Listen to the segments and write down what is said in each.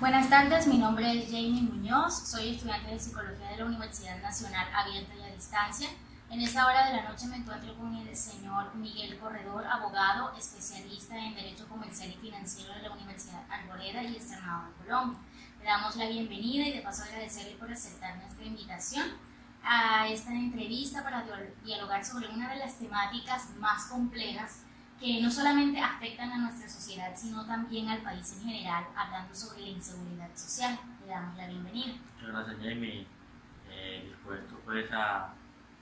Buenas tardes, mi nombre es Jamie Muñoz, soy estudiante de Psicología de la Universidad Nacional Abierta y a Distancia. En esta hora de la noche me encuentro con el señor Miguel Corredor, abogado, especialista en Derecho Comercial y Financiero de la Universidad Alboreda y Externado de Colombia. Le damos la bienvenida y de paso agradecerle por aceptar nuestra invitación a esta entrevista para dialogar sobre una de las temáticas más complejas que no solamente afectan a nuestra sociedad, sino también al país en general, hablando sobre la inseguridad social. Le damos la bienvenida. Muchas gracias, Jamie. Dispuesto pues a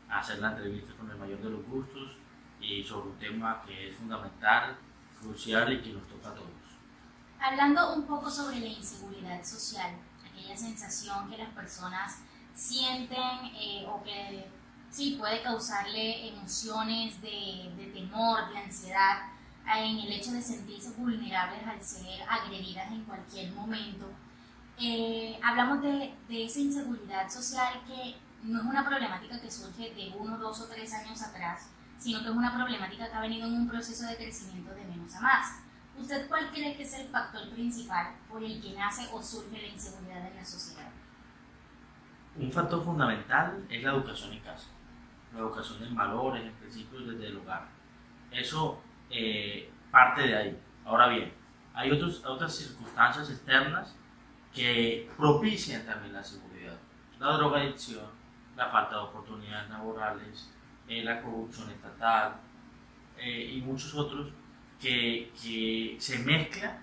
hacer la entrevista con el mayor de los gustos y sobre un tema que es fundamental, crucial y que nos toca a todos. Hablando un poco sobre la inseguridad social, aquella sensación que las personas sienten o que sí puede causarle emociones de temor, de ansiedad, en el hecho de sentirse vulnerables al ser agredidas en cualquier momento. Hablamos de esa inseguridad social que no es una problemática que surge de 1, 2 o 3 años atrás, sino que es una problemática que ha venido en un proceso de crecimiento de menos a más. ¿Usted cuál cree que es el factor principal por el que nace o surge la inseguridad en la sociedad? Un factor fundamental es la educación en casa, la educación en valores, en principios desde el hogar. Eso parte de ahí. Ahora bien, hay otras circunstancias externas que propician también la seguridad. La drogadicción, la falta de oportunidades laborales, la corrupción estatal y muchos otros que se mezclan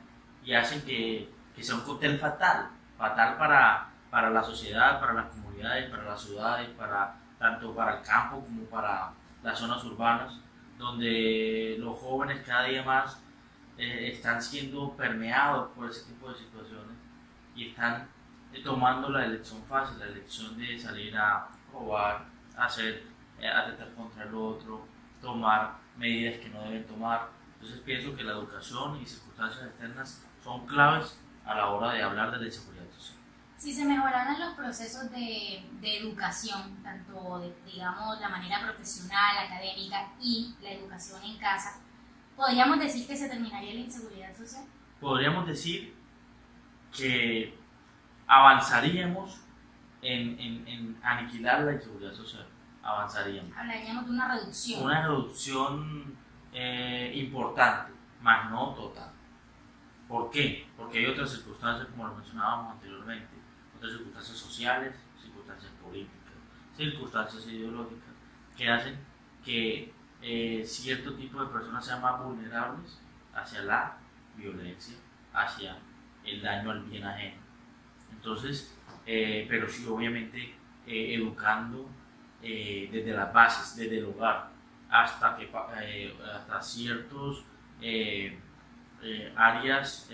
y hacen que sea un cóctel fatal para la sociedad, para las comunidades, para las ciudades, tanto para el campo como para las zonas urbanas, donde los jóvenes cada día más están siendo permeados por ese tipo de situaciones y están tomando la elección fácil, la elección de salir a robar, atentar contra el otro, tomar medidas que no deben tomar. Entonces pienso que la educación y circunstancias externas son claves a la hora de hablar de la inseguridad social. Si se mejoraran los procesos de educación, tanto de, digamos, la manera profesional, académica y la educación en casa, ¿podríamos decir que se terminaría la inseguridad social? Podríamos decir que avanzaríamos en aniquilar la inseguridad social. Avanzaríamos. Hablaríamos de una reducción. Una reducción importante, más no total. ¿Por qué? Porque hay otras circunstancias, como lo mencionábamos anteriormente, otras circunstancias sociales, circunstancias políticas, circunstancias ideológicas, que hacen que cierto tipo de personas sean más vulnerables hacia la violencia, hacia el daño al bien ajeno. Entonces, pero sí, obviamente, educando desde las bases, desde el hogar, hasta ciertos áreas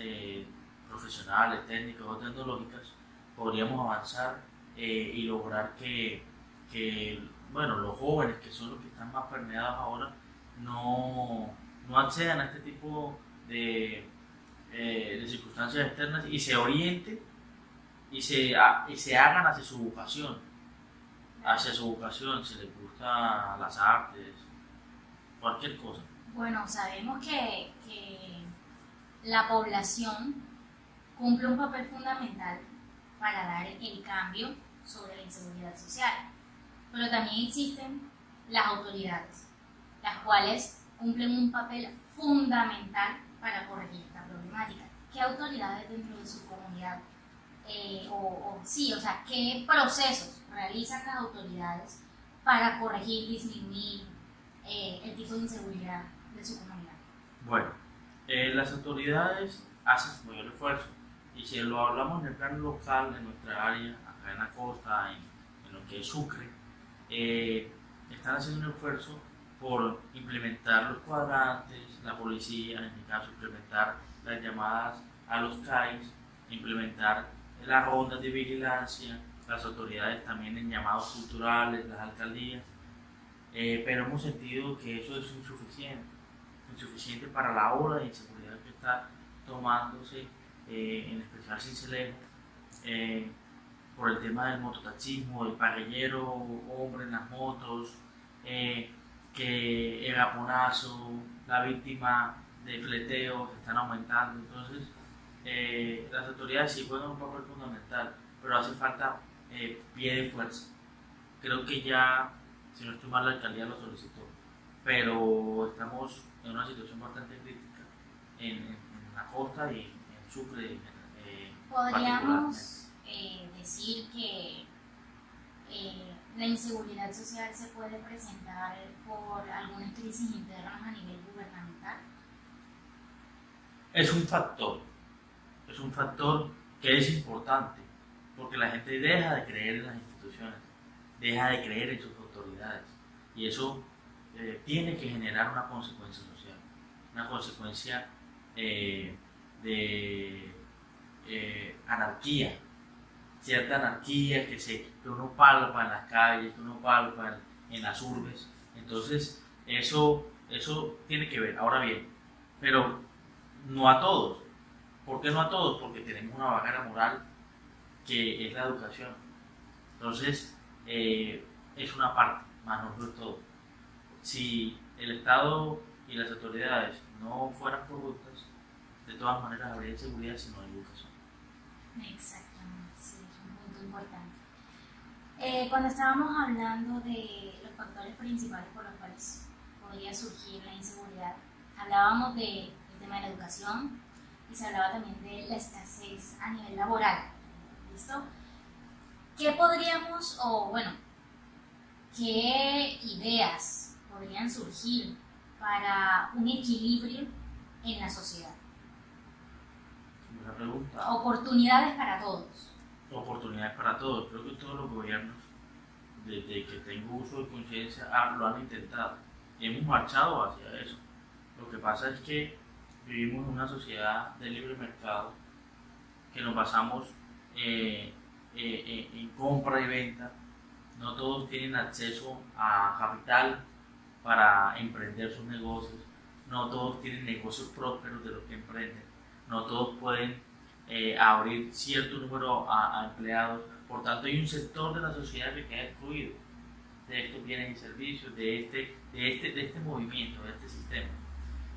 profesionales, técnicas o tecnológicas, podríamos avanzar y lograr bueno, los jóvenes, que son los que están más permeados ahora, no accedan a este tipo de circunstancias externas y se orienten y se hagan hacia su vocación, si les gusta las artes, cualquier cosa. Bueno, sabemos que la población cumple un papel fundamental para dar el cambio sobre la inseguridad social, pero también existen las autoridades, las cuales cumplen un papel fundamental para corregir esta problemática. ¿Qué autoridades dentro de su comunidad qué procesos realizan las autoridades para corregir, disminuir el tipo de inseguridad de su comunidad? Bueno, las autoridades hacen su mayor esfuerzo y si lo hablamos en el plano local, en nuestra área, acá en la costa, en lo que es Sucre, están haciendo un esfuerzo por implementar los cuadrantes, la policía, en este caso, implementar las llamadas a los CAIs, implementar las rondas de vigilancia, las autoridades también en llamados culturales, las alcaldías, pero hemos sentido que eso es insuficiente para la ola de inseguridad que está tomándose, en especial Sincelejo, por el tema del mototaxismo, el parrillero, hombre en las motos, que el raponazo, la víctima de fleteos están aumentando. Entonces, las autoridades sí juegan un papel fundamental, pero hace falta pie de fuerza. Creo que ya, si no estoy mal, la alcaldía lo solicitó, pero estamos en una situación bastante crítica en la costa y en Sucre particularmente. Podríamos decir que la inseguridad social se puede presentar por algunas crisis internas a nivel gubernamental. Es un factor que es importante, porque la gente deja de creer en las instituciones, deja de creer en sus autoridades, y eso tiene que generar una consecuencia social, una consecuencia de anarquía, cierta anarquía que uno palpa en las calles, que uno palpa en las urbes. Entonces, eso tiene que ver. Ahora bien, pero no a todos. ¿Por qué no a todos? Porque tenemos una barrera moral que es la educación. Entonces, es una parte, más no es todo. Si el Estado y las autoridades no fueran corruptas, de todas maneras habría inseguridad si no hay educación. Exactamente, sí, es un punto importante. Cuando estábamos hablando de los factores principales por los cuales podría surgir la inseguridad, hablábamos del tema de la educación y se hablaba también de la escasez a nivel laboral. ¿Listo? ¿Qué podríamos, o bueno, qué ideas podrían surgir para un equilibrio en la sociedad? Buena pregunta. Oportunidades para todos. Oportunidades para todos. Creo que todos los gobiernos, desde que tengo uso de conciencia, lo han intentado. Hemos marchado hacia eso. Lo que pasa es que vivimos en una sociedad de libre mercado, que nos basamos en compra y venta. No todos tienen acceso a capital para emprender sus negocios. No todos tienen negocios prósperos de los que emprenden. No todos pueden abrir cierto número a empleados. Por tanto, hay un sector de la sociedad que queda excluido de estos bienes y servicios, de este movimiento, de este sistema.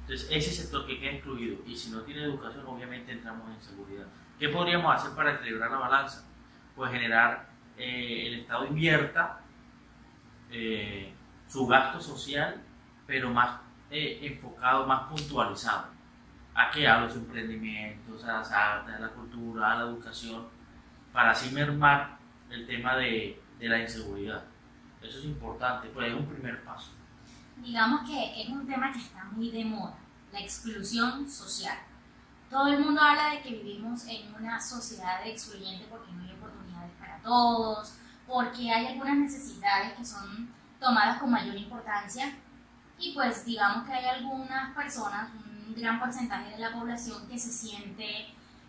Entonces, ese sector que queda excluido, y si no tiene educación, obviamente entramos en inseguridad. ¿Qué podríamos hacer para equilibrar la balanza? Pues generar, el Estado invierta su gasto social, pero más enfocado, más puntualizado. ¿A qué? A los emprendimientos, a las artes, a la cultura, a la educación, para así mermar el tema de la inseguridad. Eso es importante, pues es un primer paso. Digamos que es un tema que está muy de moda, la exclusión social. Todo el mundo habla de que vivimos en una sociedad excluyente porque no hay oportunidades para todos, porque hay algunas necesidades que son tomadas con mayor importancia y pues digamos que hay algunas personas, un gran porcentaje de la población que se siente,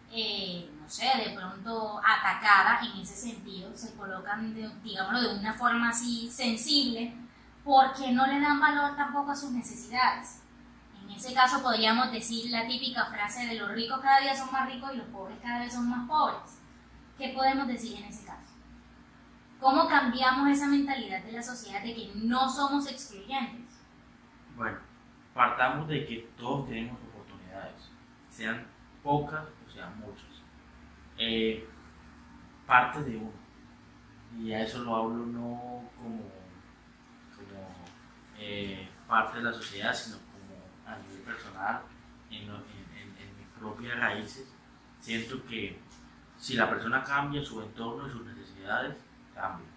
no sé, de pronto atacada en ese sentido, se colocan, digámoslo, de una forma así sensible, porque no le dan valor tampoco a sus necesidades. En ese caso podríamos decir la típica frase de los ricos cada día son más ricos y los pobres cada vez son más pobres. ¿Qué podemos decir en ese caso? ¿Cómo cambiamos esa mentalidad de la sociedad de que no somos excluyentes? Bueno, partamos de que todos tenemos oportunidades, sean pocas o sean muchas. Parte de uno, y a eso lo hablo no como parte de la sociedad, sino como a nivel personal, en mis propias raíces. Siento que si la persona cambia su entorno y sus necesidades, cambia.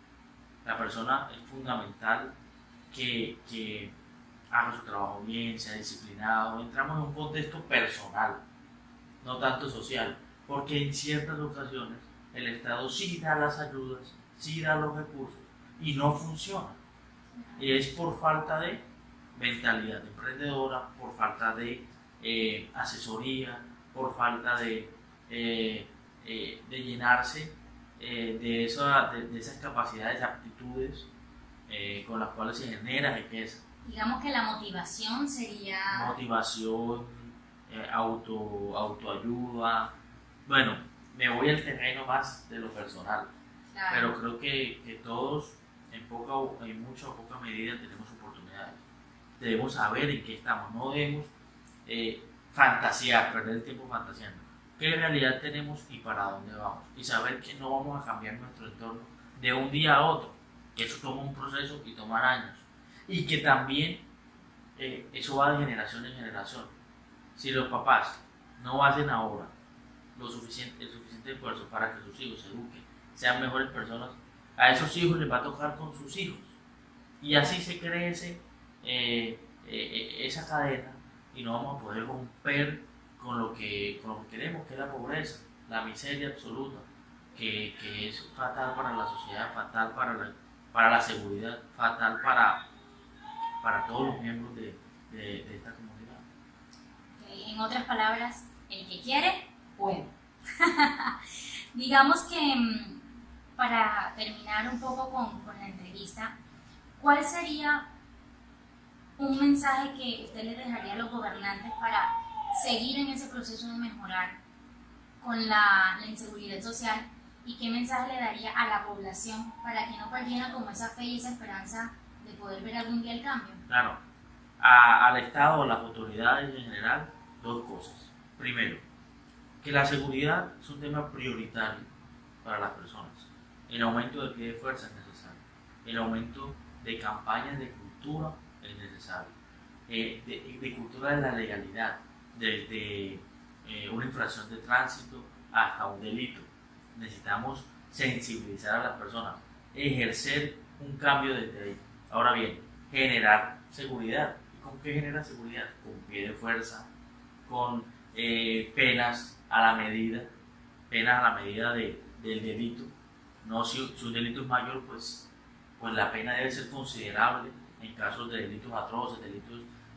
La persona es fundamental que haga su trabajo bien, sea disciplinado. Entramos en un contexto personal, no tanto social, porque en ciertas ocasiones el Estado sí da las ayudas, sí da los recursos y no funciona. Y es por falta de mentalidad emprendedora, por falta de asesoría, por falta de llenarse de esas capacidades, aptitudes con las cuales se genera riqueza. Digamos que la motivación sería... Motivación, autoayuda. Bueno, me voy al terreno más de lo personal, Claro. pero creo que todos en mucha o poca medida tenemos oportunidades. Debemos saber en qué estamos, no debemos fantasear, perder el tiempo fantaseando. qué realidad tenemos y para dónde vamos. Y saber que no vamos a cambiar nuestro entorno de un día a otro, que eso toma un proceso y toma años. Y que también eso va de generación en generación. Si los papás no hacen ahora el suficiente esfuerzo para que sus hijos se eduquen, sean mejores personas, a esos hijos les va a tocar con sus hijos. Y así se crece esa cadena y no vamos a poder romper con lo que queremos, que es la pobreza, la miseria absoluta, que es fatal para la sociedad, fatal para la seguridad, fatal para todos los miembros de esta comunidad. En otras palabras, el que quiere, puede. Digamos que para terminar un poco con la entrevista, ¿cuál sería un mensaje que usted le dejaría a los gobernantes para seguir en ese proceso de mejorar con la inseguridad social? ¿Y qué mensaje le daría a la población para que no perdiera como esa fe y esa esperanza de poder ver algún día el cambio? Claro, al Estado, a las autoridades en general, dos cosas. Primero, que la seguridad es un tema prioritario para las personas. El aumento del pie de fuerza es necesario. El aumento de campañas de cultura es necesario. De cultura de la legalidad, desde una infracción de tránsito hasta un delito. Necesitamos sensibilizar a las personas, ejercer un cambio desde ahí. Ahora bien, generar seguridad. ¿Y con qué genera seguridad? Con pie de fuerza, con penas a la medida del delito. No, si un delito es mayor, pues la pena debe ser considerable. En casos de delitos atroces,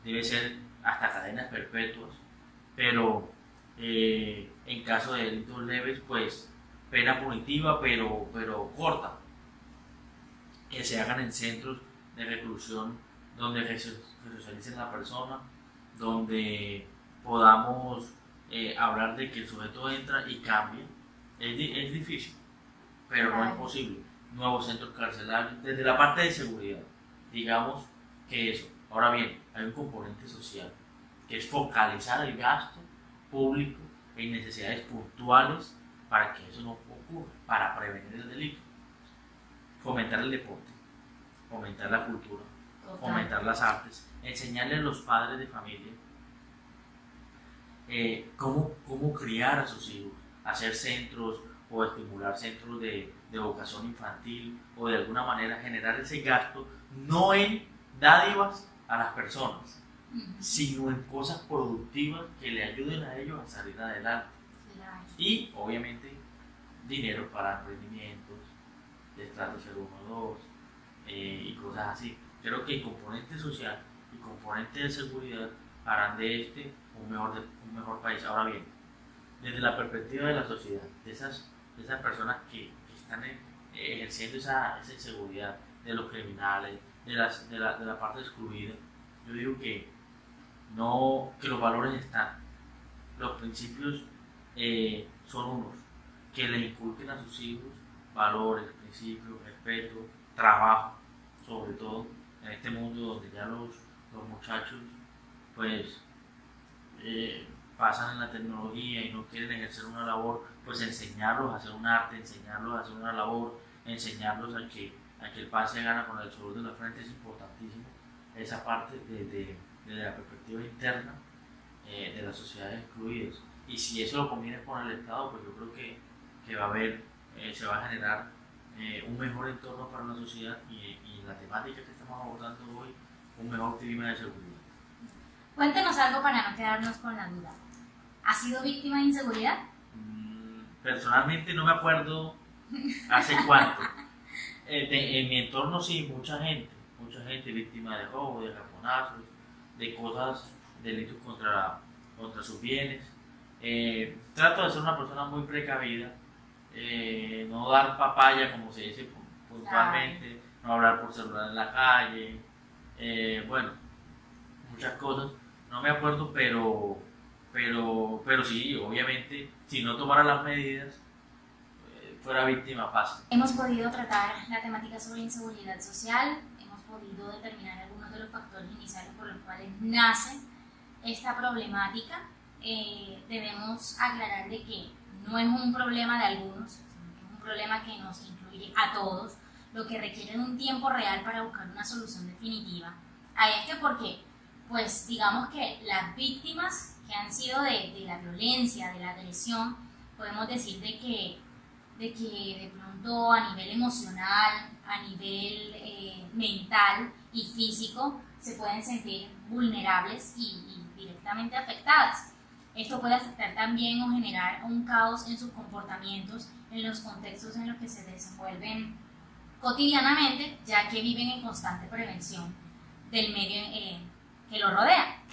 debe ser hasta cadenas perpetuas. Pero en caso de delitos leves, pues pena punitiva, pero corta. Que se hagan en centros de reclusión donde resocialicen a la persona, donde podamos hablar de que el sujeto entra y cambia. Es difícil, pero no es posible. Nuevos centros carcelarios, desde la parte de seguridad, digamos que eso. Ahora bien, hay un componente social, que es focalizar el gasto público en necesidades puntuales para que eso no ocurra, para prevenir el delito. Fomentar el deporte, fomentar la cultura, fomentar las artes, enseñarle a los padres de familia cómo criar a sus hijos, hacer centros o estimular centros de educación infantil o de alguna manera generar ese gasto no en dádivas a las personas, sino en cosas productivas que le ayuden a ellos a salir adelante. Y obviamente dinero para emprendimientos, de estrato 012 y cosas así. Creo que el componente social y componente de seguridad harán de este un mejor país. Ahora bien, desde la perspectiva de la sociedad, de esas personas que están ejerciendo esa inseguridad, de los criminales, de la parte excluida, yo digo que los valores están, los principios son unos, que les inculquen a sus hijos valores, principios, respeto, trabajo, sobre todo en este mundo donde ya los muchachos pues pasan en la tecnología y no quieren ejercer una labor, pues enseñarlos a hacer un arte, enseñarlos a hacer una labor, enseñarlos a que el pan se gana con el sudor de la frente es importantísimo. Esa parte desde la perspectiva interna de las sociedades excluidas. Y si eso lo combina con el Estado, pues yo creo que va a haber, se va a generar un mejor entorno para la sociedad y en la temática que estamos abordando hoy, un mejor clima de seguridad. Cuéntenos algo para no quedarnos con la duda. ¿Ha sido víctima de inseguridad? Personalmente no me acuerdo hace cuánto. En mi entorno sí, mucha gente víctima de robo, de raponazos, de cosas, delitos contra sus bienes. Trato de ser una persona muy precavida, no dar papaya como se dice puntualmente, no hablar por celular en la calle, bueno, muchas cosas. No me acuerdo, pero sí, obviamente, si no tomara las medidas, fuera víctima fácil. Hemos podido tratar la temática sobre inseguridad social, hemos podido determinar algunos de los factores iniciales por los cuales nace esta problemática. debemos aclarar de que no es un problema de algunos, sino que es un problema que nos incluye a todos, lo que requiere un tiempo real para buscar una solución definitiva. A este porque, pues digamos que las víctimas que han sido de la violencia, de la agresión, podemos decir de que de pronto a nivel emocional, a nivel mental y físico, se pueden sentir vulnerables y directamente afectadas. Esto puede afectar también o generar un caos en sus comportamientos, en los contextos en los que se desenvuelven cotidianamente, ya que viven en constante prevención del medio que lo rodea.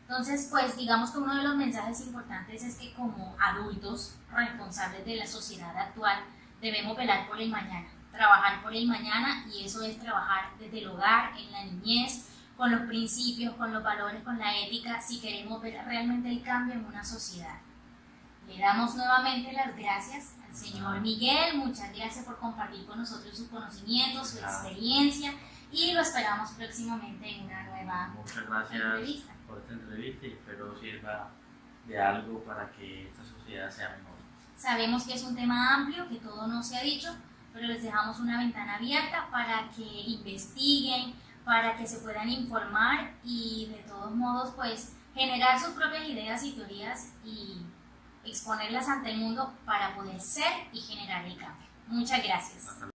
Entonces, pues digamos que uno de los mensajes importantes es que como adultos responsables de la sociedad actual debemos velar por el mañana, trabajar por el mañana, y eso es trabajar desde el hogar, en la niñez, con los principios, con los valores, con la ética, si queremos ver realmente el cambio en una sociedad. Le damos nuevamente las gracias al señor Miguel, muchas gracias por compartir con nosotros su conocimiento, su experiencia, y lo esperamos próximamente en una nueva Muchas gracias entrevista. por esta entrevista y espero sirva de algo para que esta sociedad sea mejor. Sabemos que es un tema amplio, que todo no se ha dicho, pero les dejamos una ventana abierta para que investiguen, para que se puedan informar y de todos modos pues generar sus propias ideas y teorías y exponerlas ante el mundo para poder ser y generar el cambio. Muchas gracias. Hasta